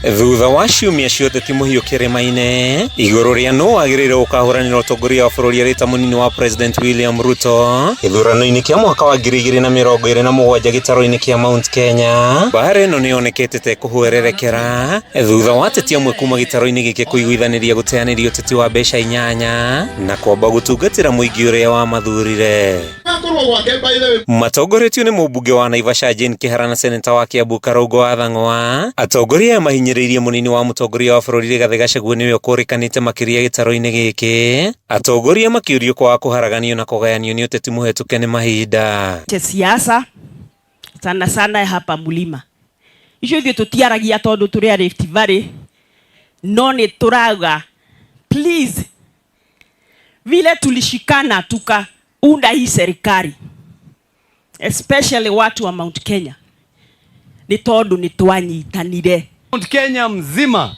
Thutha wa ciumia ciothe timuhiu kirima-ini iguru ria no agirire ukahuranira utongoria wa bururi arita munini wa President William Ruto ithurano-ini kia mwaka wa 2027 gitaru-ini kia Mount Kenya. Mbara ino nionekete te kuhuererekera thutha wa ateti amwe kuma gitaru-ini giki kuiguithaniria guteyaniriria uteti wa mbeca 8 na kwamba gutungatira muingi uria wa mathurire. Matongoretio ni mumbunge wa Naivasha Jane Kihara na seneta wa Kiambu Karungo wa Thang'wa. Atongoria mahinyiriirie munini wa mutongoria wa bururi Rigathi GACHAGUA niwe ukurikanite makiria gitaru-ini giki. Atongoria makiurio kwa kuharaganio na kugayanio ni uteti muhetuke ni mahinda. Siasa sana sana hapa mulima. Icio ithuĩ tutiaragia tondu turi a Rift Valley no ni turauga please vile tulishikana tukaunda hii serikali especially watu wa Mount Kenya ni tondu ni twanyitanire Mount Kenya mzima,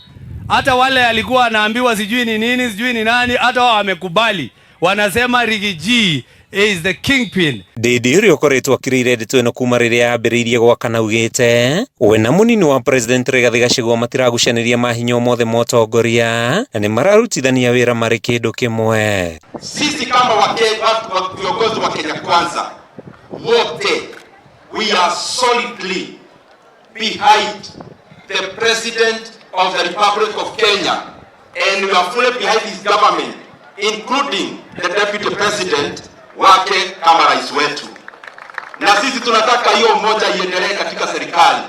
hata wale alikuwa anaambiwa sijui ni nini sijui ni nani, hata wao wamekubali, wanasema Rigathi is the kingpin. Didi uri ukoretwo akirire ndeto ino kuma riria yambiriirie gwakana ugite we na munini wa President Rigathi GACHAGUA matiragucaniria mahinya mothe motongoria na ni mararutithania wira mari kindu kimwe. Sisi kama viongozi wa Kenya Kwanza wote we are solidly behind the President of the Republic of Kenya and we are fully behind his government including the Deputy President wake kama rais wetu. Na sisi tunataka hiyo moja iendelee katika serikali.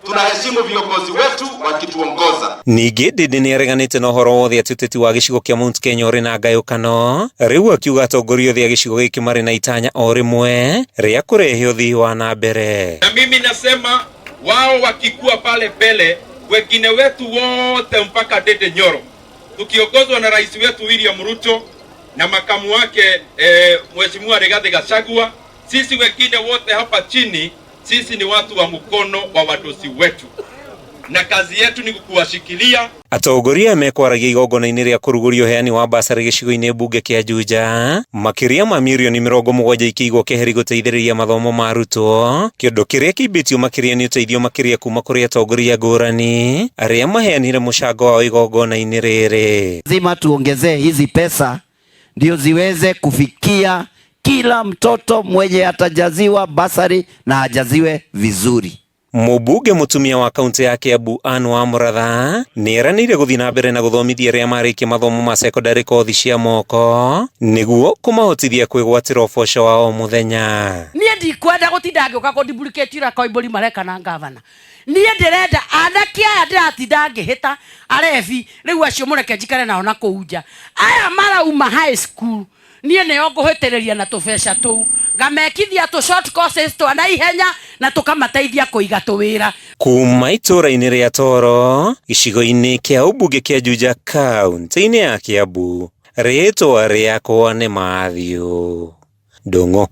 Tunaheshimu viongozi wetu wakituongoza. Ningi Ndindi ni areganite na uhoro wothe ati uteti wa gicigo kia Mount Kenya uri na ngayukano riu akiuga atongoria othe a gicigo giki mari na itanya o rimwe ria kurehe uthii wa na mbere. Na mimi nasema wao wakikuwa pale mbele, wengine wetu wote mpaka dede NYORO tukiongozwa na rais wetu William Ruto na makamu wake Mheshimiwa Rigathi GACHAGUA, sisi wengine wote hapa chini, sisi ni watu wa mkono wa wadosi wetu na kazi yetu ni kuwashikilia. Atongoria mekwaragia igongona-ini ria kuruguria uheani wa basari gicigo-ini bunge kia Juja makiria ma mirioni 70 ikiigwo keheri guteithiriria mathomo ma arutwo, kindu kiria kimbitio makiria ni uteithio makiria kuma kuri atongoria ngurani aria maheanire mucango wa igongona-ini riri. Lazima tuongezee hizi pesa ndio ziweze kufikia kila mtoto mwenye atajaziwa basari na ajaziwe vizuri. Mubunge mutumia wa kaunti ya Kiambu wa Muratha ni eranire guthii na mbere na guthomithia aria marikia mathomo ma secondary kothi cia moko niguo kumahotithia kwigwatira uboco wa o muthenya. Nie ndikwenda gutinda ngioka kudibuliketia ira koiburi mareka na gavana. Nie ndirenda anake aya ndiratinda ngihita arevi riu acio mureke njikare nao na kuunja aya marauma high school nie neo nguhitiriria na tubeca tuu ngamekithia tu short courses tu na ihenya na tukamateithia kuiga tuwira. Kuma itura-ini ria Toro gicigo-ini kia ubunge kia Juja kaunti-ini ya Kiambu ritwa riakwa ni Mathew Ndung'u.